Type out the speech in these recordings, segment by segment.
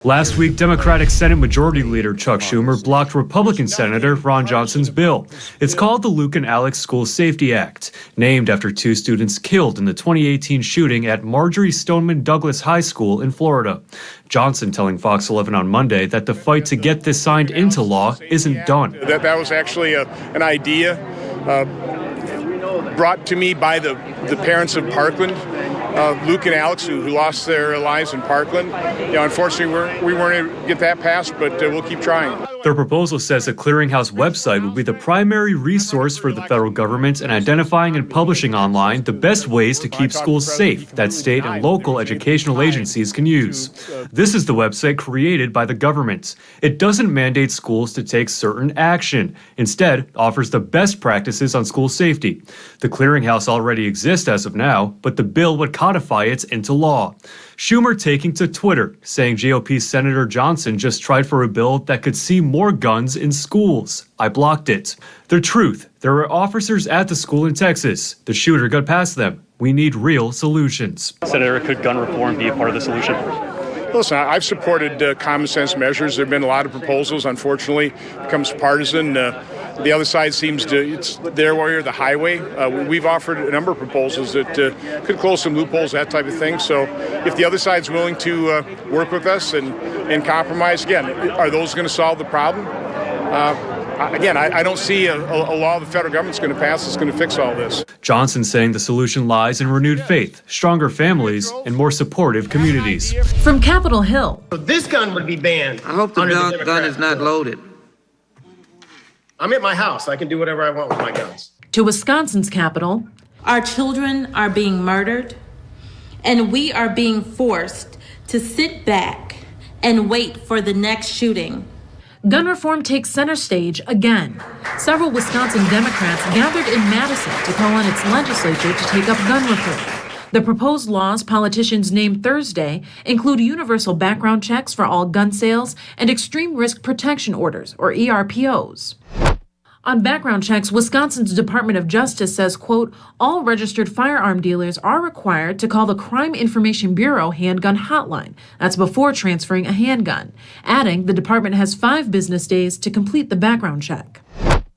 Last week, Democratic Senate Majority Leader Chuck Schumer blocked Republican Senator Ron Johnson's bill. It's called the Luke and Alex School Safety Act, named after two students killed in the 2018 shooting at Marjory Stoneman Douglas High School in Florida. Johnson telling Fox 11 on Monday that the fight to get this signed into law isn't done. That was actually an idea brought to me by the parents of Parkland. Luke and Alex, who lost their lives in Parkland. Unfortunately, we weren't able to get that passed, but we'll keep trying. Their proposal says a clearinghouse website will be the primary resource for the federal government in identifying and publishing online the best ways to keep schools safe that state and local educational agencies can use. This is the website created by the government. It doesn't mandate schools to take certain action. Instead, offers the best practices on school safety. The clearinghouse already exists as of now, but the bill would codify it into law. Schumer taking to Twitter, saying GOP Senator Johnson just tried for a bill that could see more guns in schools. I blocked it. The truth, there were officers at the school in Texas. The shooter got past them. We need real solutions. Senator, could gun reform be a part of the solution? Listen, I've supported common sense measures. There have been a lot of proposals. Unfortunately, it becomes partisan. The other side seems to, it's their way or the highway. We've offered a number of proposals that could close some loopholes, that type of thing. So if the other side's willing to work with us and compromise, again, are those going to solve the problem? Again, I don't see a law the federal government's going to pass that's going to fix all this. Johnson saying the solution lies in renewed faith, stronger families, and more supportive communities. From Capitol Hill. This gun would be banned. I hope the gun is not loaded. I'm at my house. I can do whatever I want with my guns. To Wisconsin's capital. Our children are being murdered, and we are being forced to sit back and wait for the next shooting. Gun reform takes center stage again. Several Wisconsin Democrats gathered in Madison to call on its legislature to take up gun reform. The proposed laws politicians named Thursday include universal background checks for all gun sales and extreme risk protection orders, or ERPOs. On background checks, Wisconsin's Department of Justice says, quote, all registered firearm dealers are required to call the Crime Information Bureau handgun hotline. That's before transferring a handgun. Adding, the department has 5 business days to complete the background check.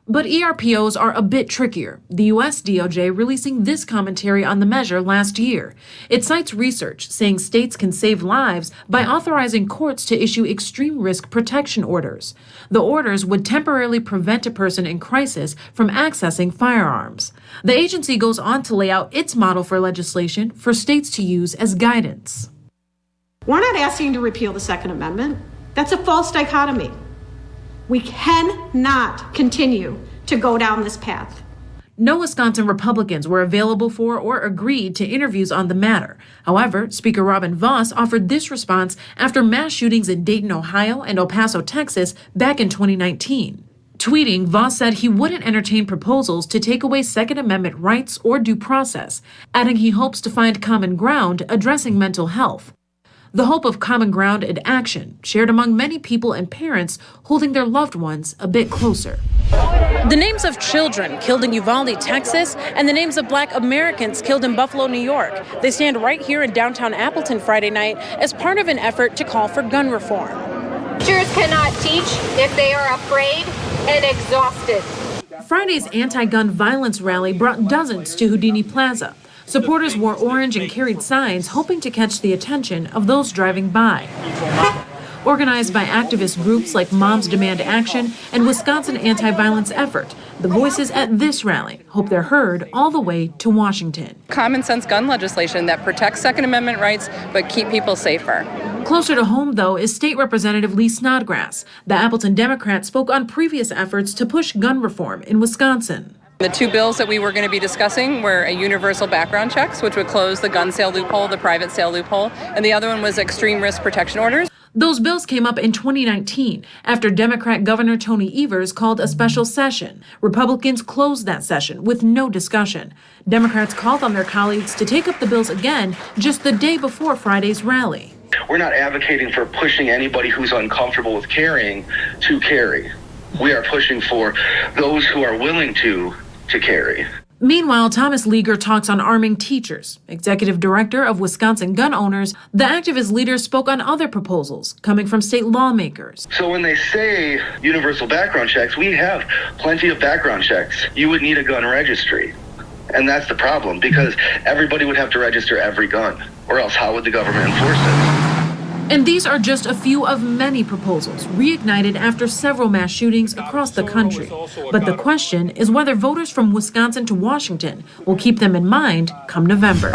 But ERPOs are a bit trickier. The U.S. DOJ releasing this commentary on the measure last year. It cites research saying states can save lives by authorizing courts to issue extreme risk protection orders. The orders would temporarily prevent a person in crisis from accessing firearms. The agency goes on to lay out its model for legislation for states to use as guidance. We're not asking to repeal the Second Amendment. That's a false dichotomy. We cannot continue to go down this path. No Wisconsin Republicans were available for or agreed to interviews on the matter. However, Speaker Robin Vos offered this response after mass shootings in Dayton, Ohio and El Paso, Texas back in 2019. Tweeting, Vos said he wouldn't entertain proposals to take away Second Amendment rights or due process, adding he hopes to find common ground addressing mental health. The hope of common ground and action shared among many people and parents holding their loved ones a bit closer. The names of children killed in Uvalde, Texas, and the names of Black Americans killed in Buffalo, New York. They stand right here in downtown Appleton Friday night as part of an effort to call for gun reform. Teachers cannot teach if they are afraid and exhausted. Friday's anti-gun violence rally brought dozens to Houdini Plaza. Supporters wore orange and carried signs hoping to catch the attention of those driving by. Organized by activist groups like Moms Demand Action and Wisconsin Anti-Violence Effort, the voices at this rally hope they're heard all the way to Washington. Common sense gun legislation that protects Second Amendment rights but keep people safer. Closer to home, though, is State Representative Lee Snodgrass. The Appleton Democrat spoke on previous efforts to push gun reform in Wisconsin. The 2 bills that we were going to be discussing were a universal background checks, which would close the gun sale loophole, the private sale loophole, and the other one was extreme risk protection orders. Those bills came up in 2019 after Democrat Governor Tony Evers called a special session. Republicans closed that session with no discussion. Democrats called on their colleagues to take up the bills again just the day before Friday's rally. We're not advocating for pushing anybody who's uncomfortable with carrying to carry. We are pushing for those who are willing to carry. Meanwhile, Thomas Leaguer talks on arming teachers. Executive director of Wisconsin Gun Owners, the activist leader spoke on other proposals coming from state lawmakers. So when they say universal background checks, we have plenty of background checks. You would need a gun registry. And that's the problem, because everybody would have to register every gun, or else how would the government enforce it? And these are just a few of many proposals reignited after several mass shootings across the country. But the question is whether voters from Wisconsin to Washington will keep them in mind come November.